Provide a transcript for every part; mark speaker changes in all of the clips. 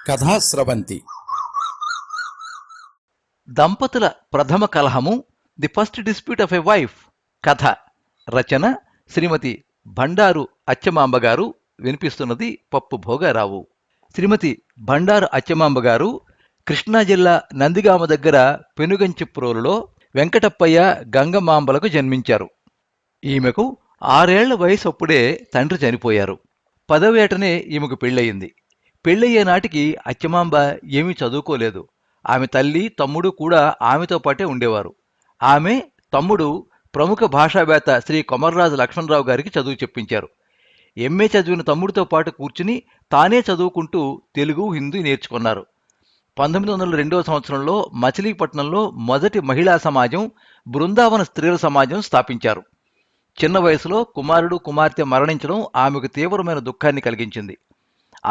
Speaker 1: కథా స్రవంతి.
Speaker 2: దంపతుల ప్రథమ కలహము, the first dispute of a wife. కథ రచన శ్రీమతి బండారు అచ్చమాంబ గారు. వినిపిస్తున్నది పప్పు భోగారావు. శ్రీమతి బండారు అచ్చమాంబ గారు కృష్ణా జిల్లా నందిగామ దగ్గర పెనుగంచిప్రోలులో వెంకటప్పయ్య గంగమాంబలకు జన్మించారు. ఈమెకు 6 ఏళ్ల వయసు అప్పుడే తండ్రి చనిపోయారు. 10వ ఏటనే ఈమెకు పెళ్ళయింది. పెళ్ళయ్యే నాటికి అచ్చమాంబ ఏమీ చదువుకోలేదు. ఆమె తల్లి, తమ్ముడు కూడా ఆమెతో పాటే ఉండేవారు. ఆమె, తమ్ముడు ప్రముఖ భాషావేత్త శ్రీ కొమర్రాజు లక్ష్మణరావు గారికి చదువు చెప్పించారు. ఎంఏ చదివిన తమ్ముడితో పాటు కూర్చుని తానే చదువుకుంటూ తెలుగు, హిందీ నేర్చుకున్నారు. 1902వ సంవత్సరంలో మచిలీపట్నంలో మొదటి మహిళా సమాజం, బృందావన స్త్రీల సమాజం స్థాపించారు. చిన్న వయసులో కుమారుడు, కుమార్తె మరణించడం ఆమెకు తీవ్రమైన దుఃఖాన్ని కలిగించింది.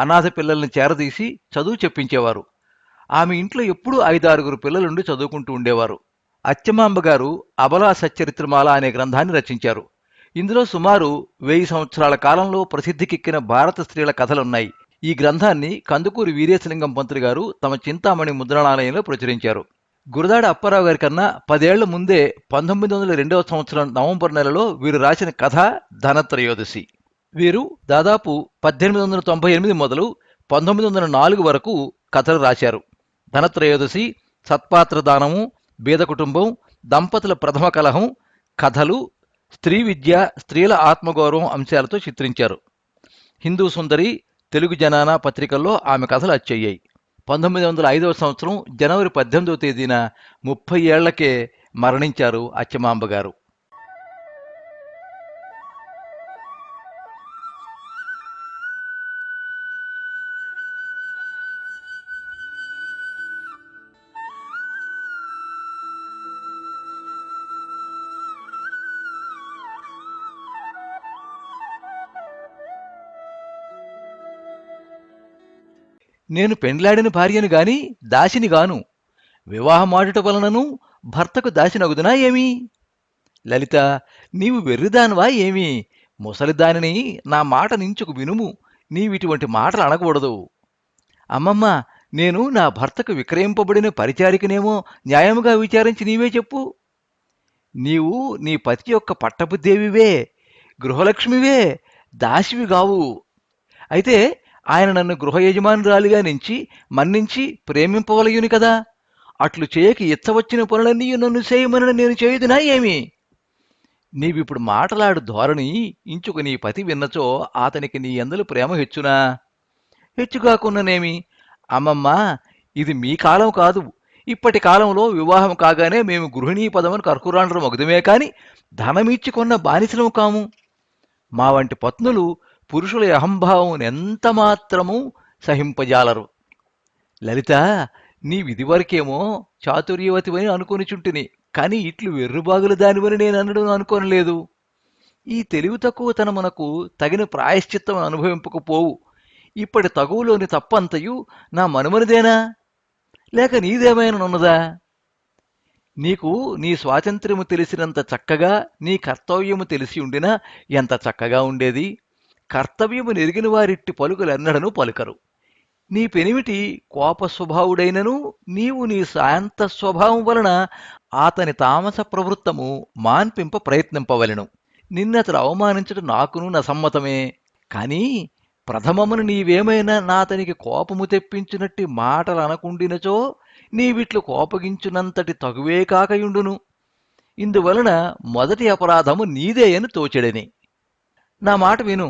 Speaker 2: అనాథ పిల్లల్ని చేరదీసి చదువు చెప్పించేవారు. ఆమె ఇంట్లో ఎప్పుడూ 5-6 పిల్లలుండి చదువుకుంటూ ఉండేవారు. అచ్చమాంబ గారు అబలా సచ్చరిత్రమాల అనే గ్రంథాన్ని రచించారు. ఇందులో సుమారు 1000 సంవత్సరాల కాలంలో ప్రసిద్ధికెక్కిన భారత స్త్రీల కథలున్నాయి. ఈ గ్రంథాన్ని కందుకూరి వీరేశలింగం పంతులు గారు తమ చింతామణి ముద్రణాలయంలో ప్రచురించారు. గురదాడ అప్పారావు గారి కన్నా 10 ఏళ్ల ముందే 1902వ సంవత్సరం నవంబర్ నెలలో వీరు రాసిన కథ ధనత్రయోదశి. వీరు దాదాపు 1898 మొదలు 1904 వరకు కథలు రాశారు. ధనత్రయోదశి, సత్పాత్రదానము, బీద కుటుంబం, దంపతుల ప్రథమ కలహం, కథలు, స్త్రీ విద్య, స్త్రీల ఆత్మగౌరవం అంశాలతో చిత్రించారు. హిందూ సుందరి, తెలుగు జనానా పత్రికల్లో ఆమె కథలు అచ్చయ్యాయి. 1905వ సంవత్సరం జనవరి 18వ తేదీన 30 ఏళ్లకే మరణించారు అచ్చమాంబ గారు. నేను పెండ్లాడిన భార్యను గాని దాసిని గాను. వివాహమాడుట వలనను భర్తకు దాసినగుదునా ఏమీ? లలిత, నీవు వెర్రిదానివా ఏమీ? ముసలిదానిని నా మాట నించుకు వినుము. నీవిటువంటి మాటలు అనకూడదు. అమ్మమ్మ, నేను నా భర్తకు విక్రయింపబడిన పరిచారికనేమో న్యాయముగా విచారించి నీవే చెప్పు. నీవు నీ పతి యొక్క పట్టపుదేవివే, గృహలక్ష్మివే, దాసివి గావు. అయితే ఆయన నన్ను గృహ యజమానురాలిగా నుంచి మన్నించి ప్రేమింపవలయుని కదా. అట్లు చేయక ఇచ్చవచ్చిన పనులన్నీ నన్ను చేయమని నేను చేయుదునా ఏమి? నీవిప్పుడు మాటలాడు ధోరణి ఇంచుకు నీ పతి విన్నచో అతనికి నీ యందలి ప్రేమ హెచ్చునా? హెచ్చుగాకున్ననేమి? అమ్మమ్మ, ఇది మీ కాలం కాదు. ఇప్పటి కాలంలో వివాహం కాగానే మేము గృహిణీ పదమును కర్కురాండ్రం మగుదమే కాని ధనమిచ్చుకొన్న బానిసలము కాము. మా వంటి పత్నులు పురుషుల అహంభావం ఎంత మాత్రము సహింపజాలరు. లలిత, నీవిదివరకేమో చాతుర్యవతివని అనుకొనిచుంటిని, కాని ఇట్లు వెర్రుబాగుల దానివని నేననడం అనుకోనలేదు. ఈ తెలివి తక్కువతనమునకు తగిన ప్రాయశ్చిత్తం అనుభవింపకపోవు. ఇప్పటి తగువులోని తప్పంతయు నా మనుమనిదేనా, లేక నీదేమైననున్నదా? నీకు నీ స్వాతంత్ర్యము తెలిసినంత చక్కగా నీ కర్తవ్యము తెలిసి ఉండినా ఎంత చక్కగా ఉండేది. కర్తవ్యము నెరిగిన వారిట్టి పలుకులెన్నడను పలుకరు. నీ పెనిమిటి కోప స్వభావుడైనను నీవు నీ శాంత స్వభావం వలన అతని తామస ప్రవృత్తము మాన్పింప ప్రయత్నింపవలెను. నిన్నతడు అవమానించడం నాకును నసమ్మతమే. కాని ప్రథమమును నీవేమైనా నాతనికి కోపము తెప్పించినట్టి మాటలు అనకుండినచో నీవిట్లు కోపగించునంతటి తగువే కాకయుండును. ఇందువలన మొదటి అపరాధము నీదే అని తోచెడని. నా మాట విను.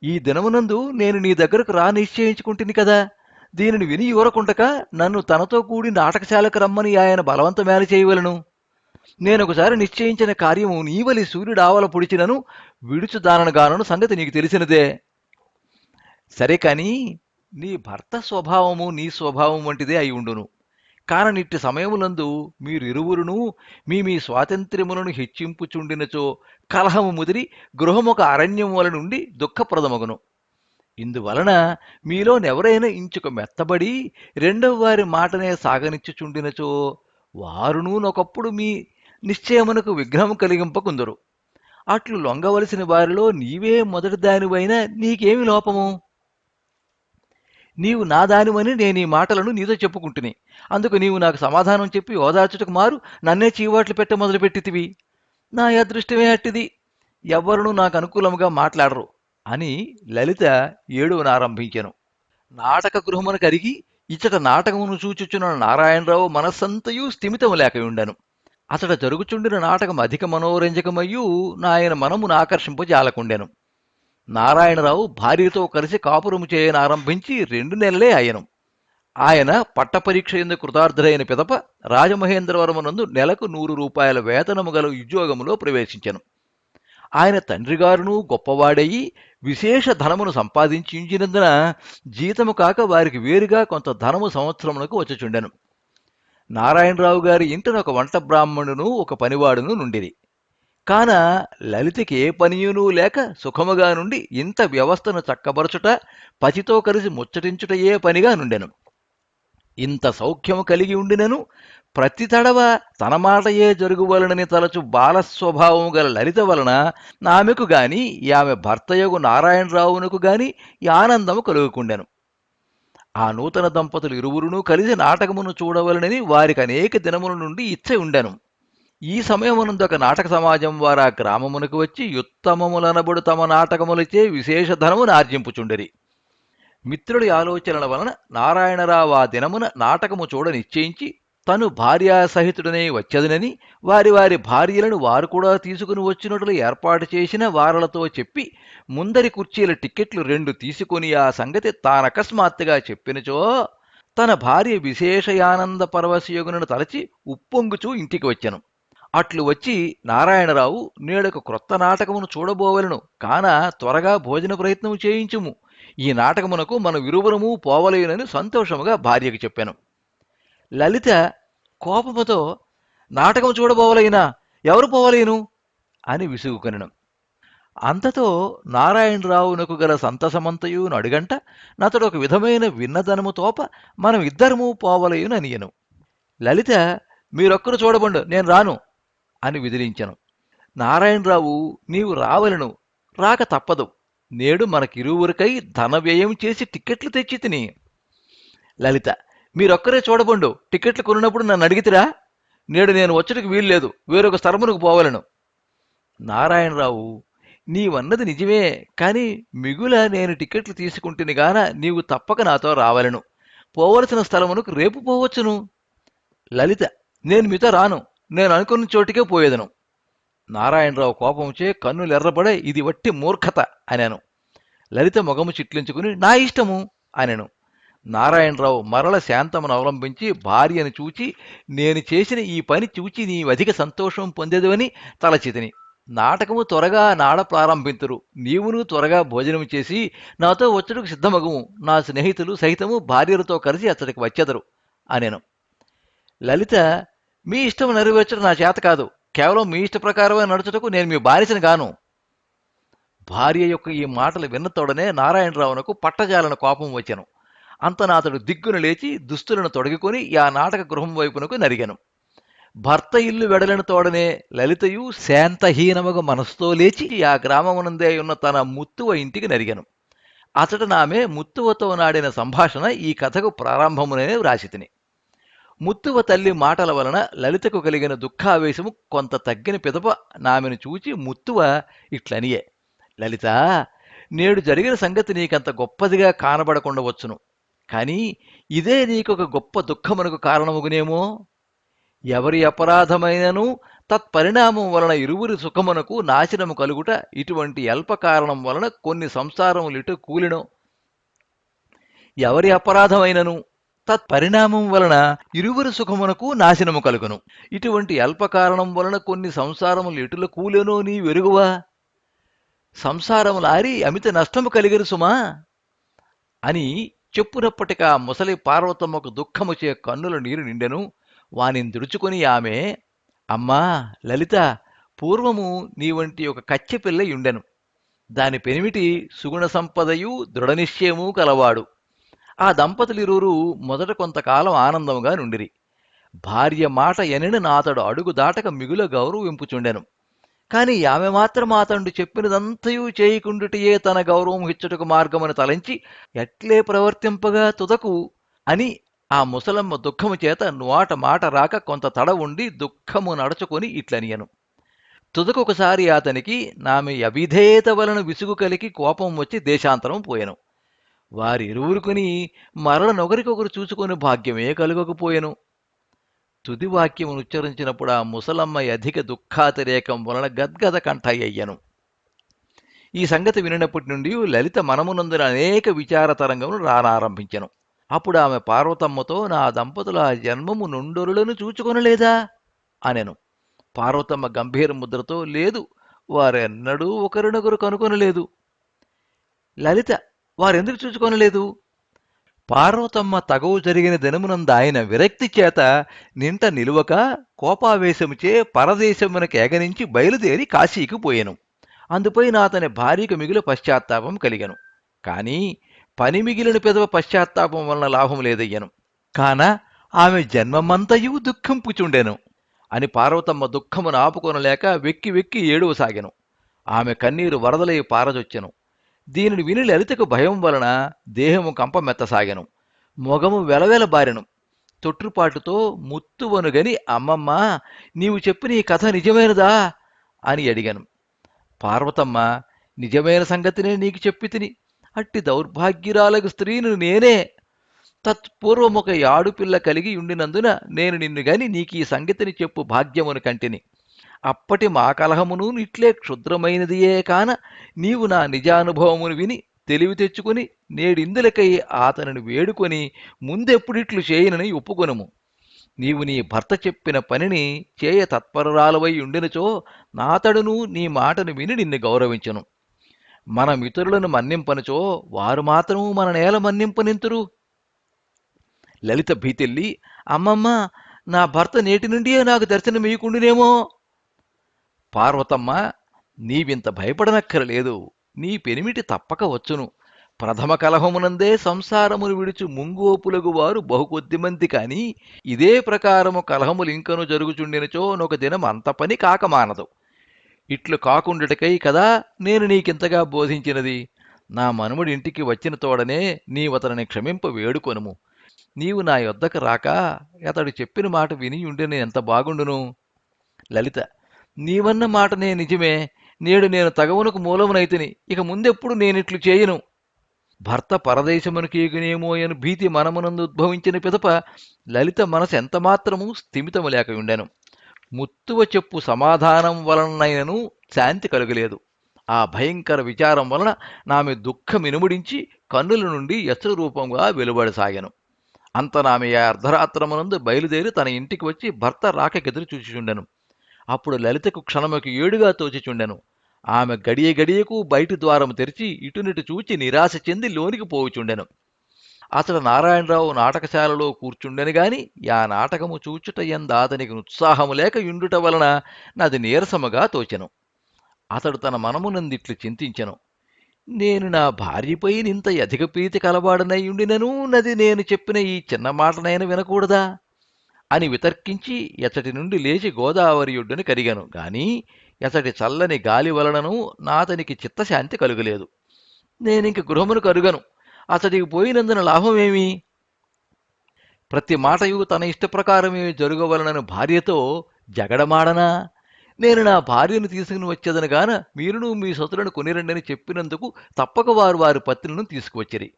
Speaker 2: ఈ దినమునందు నేను నీ దగ్గరకు రా నిశ్చయించుకుంటుని కదా. దీనిని విని ఊరకుండక నన్ను తనతో కూడి నాటకశాలకు రమ్మని ఆయన బలవంతమేల చేయవలను. నేనొకసారి నిశ్చయించిన కార్యము నీవలి సూర్యుడావల పొడిచినను విడుచుదాననుగానను సంగతి నీకు తెలిసినదే. సరే కాని నీ భర్త స్వభావము నీ స్వభావం వంటిదే అయి ఉండును. కాననిట్టి సమయములందు మీరిరువురును మీ స్వాతంత్ర్యములను హెచ్చింపుచుండినచో కలహము ముదిరి గృహమొక అరణ్యం వల నుండి దుఃఖప్రదమగును. ఇందువలన మీలోనెవరైనా ఇంచుక మెత్తబడి రెండవ వారి మాటనే సాగనిచ్చుచుండినచో వారును నొకప్పుడు మీ నిశ్చయమునకు విఘ్నము కలిగింపకుందరు. అట్లు లొంగవలసిన వారిలో నీవే మొదటి దానివైనా నీకేమి లోపము? నీవు నా దానివని నేనీ మాటలను నీతో చెప్పుకుంటుని. అందుకు నీవు నాకు సమాధానం చెప్పి ఓదార్చుటకు మారు నన్నే చీవాట్లు పెట్ట మొదలుపెట్టితివి. నా అదృష్టమే అట్టిది. ఎవ్వరునూ నాకు అనుకూలముగా మాట్లాడరు అని లలిత ఏడువనారంభించెను. నాటక గృహమున కరిగి ఇచ్చట నాటకమును చూచుచున్న నారాయణరావు మనస్సంతయు స్థిమితము లేకయుండెను. అతడ జరుగుచుండిన నాటకం అధిక మనోరంజకమయ్యూ నాయన మనమును ఆకర్షింపజాలకుండెను. నారాయణరావు భార్యతో కలిసి కాపురము చేయనారంభించి 2 నెలలే అయ్యెను. ఆయన పట్టపరీక్ష యందు కృతార్థుడైన పిదప రాజమహేంద్రవరమునందు నెలకు 100 రూపాయల వేతనము గల ఉద్యోగములో ప్రవేశించెను. ఆయన తండ్రిగారును గొప్పవాడయి విశేష ధనమును సంపాదించినందున జీతము కాక వారికి వేరుగా కొంత ధనము సంవత్సరమునకు వచ్చుచుండెను. నారాయణరావు గారి ఇంటిన ఒక వంట బ్రాహ్మణును ఒక పనివాడును నుండిరి. కాన లలితకి ఏ పనియునూ లేక సుఖముగా నుండి ఇంత వ్యవస్థను చక్కబరచుట, పతితో కలిసి ముచ్చటించుటయే పనిగా నుండెను. ఇంత సౌఖ్యము కలిగి ఉండినను ప్రతి తడవ తన మాటయే జరుగువలనని తలచు బాలస్వభావము గల లలిత వలన ఆమెకు గాని ఆమె భర్తయగు నారాయణరావునకు గాని ఈ ఆనందము కలుగుకుండెను. ఆ నూతన దంపతులు ఇరువురునూ కలిసి నాటకమును చూడవలనని వారికి అనేక దినముల నుండి ఇచ్చ ఉండెను. ఈ సమయమునందు ఒక నాటక సమాజం వారు ఆ గ్రామమునకు వచ్చి యుత్తమములనబడు తమ నాటకములచే విశేష ధనమును ఆర్జింపుచుండిరి. మిత్రుడి ఆలోచనల వలన నారాయణరావు ఆ దినమున నాటకము చూడ నిశ్చయించి తను భార్యాసహితుడనే వచ్చదనని వారి వారి భార్యలను వారు కూడా తీసుకుని వచ్చినట్లు ఏర్పాటు చేసిన వారలతో చెప్పి ముందరి కుర్చీల టిక్కెట్లు 2 తీసుకొని ఆ సంగతి తానకస్మాత్తుగా చెప్పినచో తన భార్య విశేషయానంద పరవశయోగునను తలచి ఉప్పొంగుచూ ఇంటికి వచ్చెను. అట్లు వచ్చి నారాయణరావు నేడొక క్రొత్త నాటకమును చూడబోవలను, కాన త్వరగా భోజన ప్రయత్నము చేయించుము. ఈ నాటకమునకు మన విరువురము పోవలేనని సంతోషముగా భార్యకు చెప్పాను. లలిత కోపముతో నాటకం చూడబోవలైనా ఎవరు పోవలేను అని విసుగుకొనెను. అంతతో నారాయణరావునకు గల సంతసమంతయు నడుగంట నతడు ఒక విధమైన విన్నదనము తోప మనం ఇద్దరము పోవలేను అనియను. లలిత మీరొక్కరు చూడబండు, నేను రాను అని విదిలించెను. నారాయణరావు నీవు రావలను, రాక తప్పదు. నేడు మనకిరువురికై ధన వ్యయం చేసి టిక్కెట్లు తెచ్చి తిని. లలిత మీరొక్కరే చూడబండు, టిక్కెట్లు కొన్నప్పుడు నన్ను అడిగితిరా? నేడు నేను వచ్చుటకు వీల్లేదు, వేరొక స్థలమునకు పోవలను. నారాయణరావు నీవన్నది నిజమే, కాని మిగుల నేను టిక్కెట్లు తీసుకుంటుని గాన నీవు తప్పక నాతో రావలను. పోవలసిన స్థలమునకు రేపు పోవచ్చును. లలిత నేను మీతో రాను, నేను అనుకున్న చోటికే పోయేదను. నారాయణరావు కోపంచే కన్నులెర్రబడే ఇది వట్టి మూర్ఖత అనెను. లలిత మొగము చిట్లించుకుని నా ఇష్టము అనెను. నారాయణరావు మరల శాంతమును అవలంబించి భార్యను చూచి నేను చేసిన ఈ పని చూచి నీవధిక సంతోషం పొందేదువని తలచితిని. నాటకము త్వరగా నాడ ప్రారంభింతురు, నీవును త్వరగా భోజనము చేసి నాతో వచ్చుటకు సిద్ధమగుము. నా స్నేహితులు సహితము భార్యలతో కలిసి అతడికి వచ్చెదరు అనెను. లలిత మీ ఇష్టం నెరవేర్చడం నా చేత కాదు, కేవలం మీ ఇష్ట ప్రకారమే నడుచుటకు నేను మీ బానిసను గాను. భార్య యొక్క ఈ మాటలు విన్నతోడనే నారాయణరావునకు పట్టజాలన కోపం వచ్చెను. అంతన అతడు దిగ్గున లేచి దుస్తులను తొడగికొని ఆ నాటక గృహం వైపునకు నరిగెను. భర్త ఇల్లు వెడలిన తోడనే లలితయు శాంతహీనముగా మనసుతో లేచి ఆ గ్రామమునందే ఉన్న తన ముత్తువ ఇంటికి నరిగెను. అతడు నామె ముత్తువతో నాడిన సంభాషణ ఈ కథకు ప్రారంభమునే వ్రాసితిని. ముత్తువ తల్లి మాటల వలన లలితకు కలిగిన దుఃఖావేశము కొంత తగ్గిన పిదప నామెను చూచి ముత్తువ ఇట్లనియే, లలిత నేడు జరిగిన సంగతి నీకంత గొప్పదిగా కానబడకుండవచ్చును, కాని ఇదే నీకొక గొప్ప దుఃఖమునకు కారణముగునేమో. ఎవరి అపరాధమైనను తత్పరిణామం వలన ఇరువురి సుఖమునకు నాశనము కలుగుట ఇటువంటి అల్ప కారణం వలన కొన్ని సంసారములిటు కూలినో. ఎవరి అపరాధమైనను తత్పరిణామం వలన ఇరువురి సుఖమునకు నాశనము కలుగును, ఇటువంటి అల్ప కారణం వలన కొన్ని సంసారములు ఎటుల కూలెనో నీ వెరుగువా. సంసారములారి అమిత నష్టము కలిగిరు సుమా అని చెప్పునప్పటికా ముసలి పార్వతమ్మకు దుఃఖముచే కన్నుల నీరు నిండెను. వానిని దుడుచుకొని ఆమె అమ్మా లలిత, పూర్వము నీ వంటి ఒక కచ్చెపిల్ల యుండెను. దాని పెనిమిటి సుగుణ సంపదయు దృఢనిశ్చయము కలవాడు. ఆ దంపతులిరువురు మొదట కొంతకాలం ఆనందముగా నుండిరి. భార్య మాట ఎనని నాతడు అడుగు దాటక మిగుల గౌరవింపుచుండెను. కాని ఆమె మాత్రం అతడు చెప్పినదంతయు చేయకుండుటయే తన గౌరవం హెచ్చుటకు మార్గమని తలంచి ఎట్లే ప్రవర్తింపగా తుదకు అని ఆ ముసలమ్మ దుఃఖము చేత నోట మాట రాక కొంత తడ ఉండి దుఃఖము నడచుకొని ఇట్లనియను. తుదకొకసారి అతనికి నామె అవిధేయత వలన విసుగు కలిగి కోపం వచ్చి దేశాంతరం పోయెను. వారిరువురుకుని మరల నొగరికొకరు చూసుకొని భాగ్యమే కలుగకపోయెను. తుది వాక్యమునుచ్చరించినప్పుడు ఆ ముసలమ్మ అధిక దుఃఖాతిరేకం వలన గద్గద కంఠయ్యను. ఈ సంగతి వినినప్పటి నుండి లలిత మనమునందున అనేక విచార తరంగములు రానారంభించెను. అప్పుడు ఆమె పార్వతమ్మతో నా దంపతుల ఆ జన్మము నుండొరులను చూచుకొనలేదా అనెను. పార్వతమ్మ గంభీర ముద్రతో లేదు, వారెన్నడూ ఒకరినొకరు కనుకొనలేదు. లలిత వారెందుకు చూచుకొనలేదు? పార్వతమ్మ తగవు జరిగిన దినమునందాయన విరక్తి చేత నింట నిలువక కోపావేశముచే పరదేశమునకేగనించి బయలుదేరి కాశీకి పోయెను. అందుపై అతని భార్యకు మిగిలిన పశ్చాత్తాపం కలిగెను. కాని పని మిగిలిన పెదవ పశ్చాత్తాపం వలన లాభం లేదయ్యను. కాన ఆమె జన్మమంతయు దుఃఖంపుచుండెను అని పార్వతమ్మ దుఃఖమును ఆపుకొనలేక వెక్కి వెక్కి ఏడువసాగెను. ఆమె కన్నీరు వరదలై పారజొచ్చెను. దీనిని విని లలితకు భయం వలన దేహము కంపమెత్తసాగెను. మొగము వెలవెలబారెను. తొట్రుపాటుతో ముత్తువనుగని అమ్మమ్మ నీవు చెప్పిన ఈ కథ నిజమైనదా అని అడిగాను. పార్వతమ్మ నిజమైన సంగతినే నీకు చెప్పి తిని అట్టి దౌర్భాగ్యురాలకు స్త్రీని నేనే. తత్పూర్వమొక ఆడుపిల్ల కలిగి ఉండినందున నేను నిన్ను గని నీకీ సంగతిని చెప్పు భాగ్యమును కంటిని. అప్పటి మా కలహమును ఇట్లే క్షుద్రమైనదియే కాన నీవు నా నిజానుభవమును విని తెలివి తెచ్చుకుని నేడిందులకై అతనిని వేడుకొని ముందెప్పుడిట్లు చేయనని ఒప్పుకొనుము. నీవు నీ భర్త చెప్పిన పనిని చేయ తత్పరురాలవై ఉండినచో నాతడును నీ మాటను విని నిన్ను గౌరవించును. మన మిత్రులను మన్నింపనుచో వారు మాత్రము మన నేల మన్నింపనింతురు. లలిత భీతిల్లి అమ్మమ్మ నా భర్త నేటి నుండియే నాకు దర్శనమీయకుండునేమో. పార్వతమ్మ నీవింత భయపడనక్కరలేదు. నీ పెనిమిటి తప్పక వచ్చును. ప్రథమ కలహమునందే సంసారమును విడుచు ముంగోపులగు వారు బహుకొద్దిమంది కాని ఇదే ప్రకారము కలహములింకను జరుగుచుండినచో నొక దినం అంత పని కాకమానదు. ఇట్లు కాకుండుటకై కదా నేను నీకింతగా బోధించినది. నా మనుమడి ఇంటికి వచ్చిన తోడనే నీవతనిని క్షమింప వేడుకొనుము. నీవు నా యొద్దకు రాక అతడు చెప్పిన మాట వినియుండిన ఎంత బాగుండును. లలిత నీవన్న మాటనే నిజమే. నేడు నేను తగవునకు మూలమునైతిని. ఇక ముందెప్పుడు నేనిట్లు చేయను. భర్త పరదేశమునకీగునేమోయను భీతి మనమునందు ఉద్భవించిన పిదప లలిత మనసు ఎంతమాత్రము స్థిమితము లేకయుండెను. ముత్తువ చెప్పు సమాధానం వలనైనను శాంతి కలుగలేదు. ఆ భయంకర విచారం వలన నామె దుఃఖమినుముడించి కన్నుల నుండి ఎసరు రూపంగా వెలువడసాగెను. అంత నామె అర్ధరాత్రమునందు బయలుదేరి తన ఇంటికి వచ్చి భర్త రాకెదురు చూచిచుండెను. అప్పుడు లలితకు క్షణముకు ఏడుగా తోచిచుండెను. ఆమె గడియ గడియకు బయటి ద్వారము తెరిచి ఇటునిటు చూచి నిరాశ చెంది లోనికి పోవుచుండెను. అతడు నారాయణరావు నాటకశాలలో కూర్చుండెను గాని యా నాటకము చూచుట ఎంద అతనికి ఉత్సాహము లేక యుండుట వలన నది నీరసముగా తోచెను. అతడు తన మనమునందిట్లు చింతించెను. నేను నా భార్యపై నింత అధిక ప్రీతి కలవాడనై ఉండినను నది నేను చెప్పిన ఈ చిన్న మాటనైనా వినకూడదా అని వితర్కించి ఎచ్చటి నుండి లేచి గోదావరి ఒడ్డున కరిగాను. గాని ఎచ్చటి చల్లని గాలి వలనను నాతనికి చిత్తశాంతి కలుగలేదు. నేనింక గృహమును కరుగను. అతడికి పోయినందున లాభమేమి? ప్రతి మాటయు తన ఇష్టప్రకారమే జరుగవలనను భార్యతో జగడమాడనా? నేను నా భార్యను తీసుకుని వచ్చేదను గాన మీరును మీ సతులను కొనిరండని చెప్పినందుకు తప్పక వారు వారి పత్నులను తీసుకువచ్చిరి.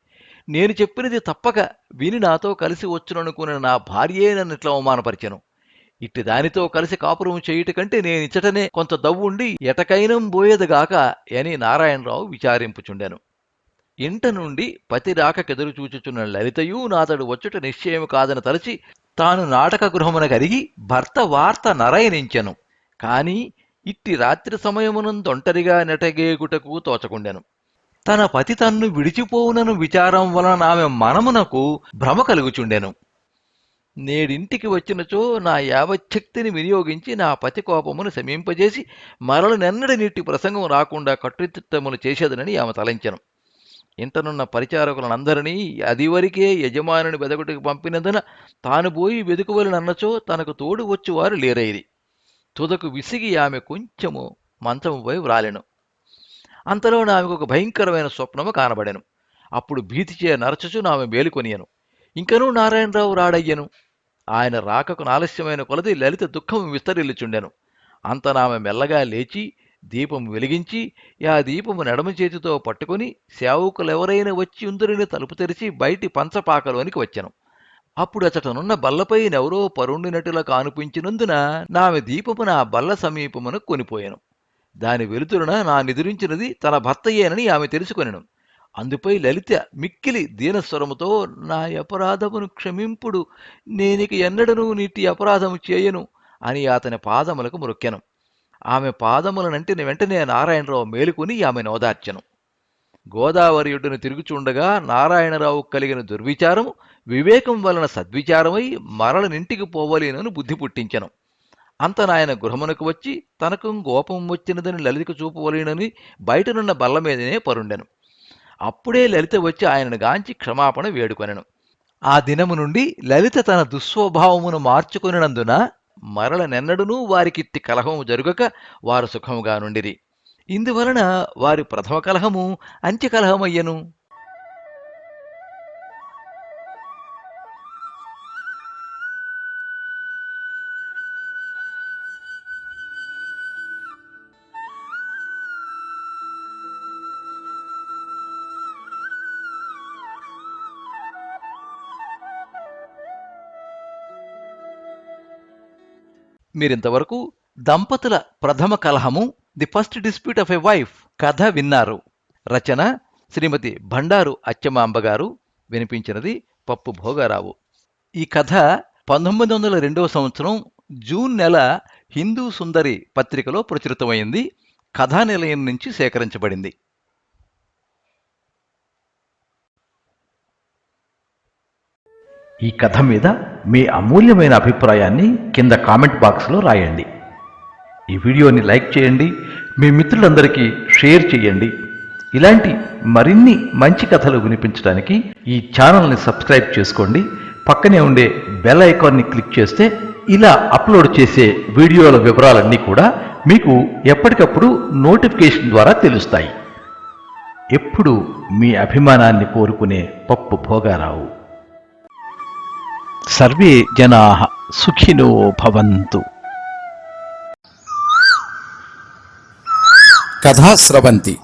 Speaker 2: నేను చెప్పినది తప్పక విని నాతో కలిసి వచ్చుననుకున్న నా భార్యే నన్ను ఇట్లా అవమానపరిచెను. ఇట్టి దానితో కలిసి కాపురం చేయుట కంటే నేనిచ్చటనే కొంత దవ్వుండి ఎటకైనం బోయేదగాక అని నారాయణరావు విచారింపుచుండెను. ఇంట నుండి పతి రాకకెదురు చూచుచున్న లలితయు నాతడు వచ్చుట నిశ్చయము కాదని తలచి తాను నాటక గృహమున కరిగి భర్త వార్త నరయనించెను. కాని ఇట్టి రాత్రి సమయమునందొంటరిగా నెటగేగుటకు తోచకుండెను. తన పతి తన్ను విడిచిపోవునను విచారం వలన ఆమె మనమునకు భ్రమ కలుగుచుండెను. నేడింటికి వచ్చినచో నా యావచ్చక్తిని వినియోగించి నా పతి కోపమును శమింపజేసి మరల నెన్నడి నీటి ప్రసంగం రాకుండా కట్టుదిట్టములు చేసేదనని ఆమె తలంచెను. ఇంటనున్న పరిచారకులనందరినీ అదివరకే యజమానుని వెదకుటికి పంపినందున తాను పోయి వెదుకువలనన్నచో తనకు తోడు వచ్చువారు లేరైరి. తుదకు విసిగి ఆమె కొంచెము మంచముపై వ్రాలెను. అంతలో ఆమెకు ఒక భయంకరమైన స్వప్నము కానబడెను. అప్పుడు భీతిచే నరచుచు ఆమె మేలుకొనియను. ఇంకనూ నారాయణరావు రాడయ్యను. ఆయన రాకకు ఆలస్యమైన కొలది లలిత దుఃఖము విస్తరిల్లుచుండెను. అంతనామె మెల్లగా లేచి దీపము వెలిగించి ఆ దీపము నడమ చేతితో పట్టుకుని సేవకులెవరైనా వచ్చి ఉందరిని తలుపు తెరిచి బయటి పంచపాకలోనికి వచ్చెను. అప్పుడు అచటనున్న బల్లపైనెవరో పరుండినట్టులా కానుపించినందున నామె దీపము నా బల్ల సమీపమున కొనిపోయెను. దాని వెలుతురున నా నిదురించినది తన భర్తయ్యేనని ఆమె తెలుసుకొనెను. అందుపై లలిత మిక్కిలి దీనస్వరముతో, నా అపరాధమును క్షమింపుడు, నేనిక ఎన్నడనూ నీటి అపరాధము చేయను అని అతని పాదములకు మొక్కెను. ఆమె పాదములనంటిన వెంటనే నారాయణరావు మేలుకుని ఆమె ఓదార్చెను. గోదావరి ఒడ్డున తిరుగుచుండగా నారాయణరావు కలిగిన దుర్విచారము వివేకం వలన సద్విచారమై మరలనింటికి పోవలేనని బుద్ధి పుట్టించెను. అంతనాయన గృహమునకు వచ్చి తనకు కోపం వచ్చినదని లలితకు చూపవలేనని బయటనున్న బల్ల మీదనే పరుండెను. అప్పుడే లలిత వచ్చి ఆయనను గాంచి క్షమాపణ వేడుకొనెను. ఆ దినము నుండి లలిత తన దుస్వభావమును మార్చుకొనినందున మరల నెన్నడునూ వారికిట్టి కలహము జరుగక వారు సుఖముగా నుండిరి. ఇందువలన వారి ప్రథమ కలహము అంత్యకలహమయ్యను. మీరింతవరకు దంపతుల ప్రథమ కలహము, the first dispute of a wife కథ విన్నారు. రచన శ్రీమతి బండారు అచ్చమాంబ గారు. వినిపించినది పప్పు భోగారావు. ఈ కథ 1902 సంవత్సరం జూన్ నెల హిందూ సుందరి పత్రికలో ప్రచురితమైంది. కథానిలయం నుంచి సేకరించబడింది. ఈ కథ మీద మీ అమూల్యమైన అభిప్రాయాన్ని కింద కామెంట్ బాక్స్లో రాయండి. ఈ వీడియోని లైక్ చేయండి, మీ మిత్రులందరికీ షేర్ చేయండి. ఇలాంటి మరిన్ని మంచి కథలు వినిపించడానికి ఈ ఛానల్ని సబ్స్క్రైబ్ చేసుకోండి. పక్కనే ఉండే బెల్ ఐకాన్ని క్లిక్ చేస్తే ఇలా అప్లోడ్ చేసే వీడియోల వివరాలన్నీ కూడా మీకు ఎప్పటికప్పుడు నోటిఫికేషన్ ద్వారా తెలుస్తాయి. ఎప్పుడు మీ అభిమానాన్ని కోరుకునే పప్పు భోగారావు. సర్వే జనాః సుఖినో భవంతు.
Speaker 1: కథా స్రవంతి.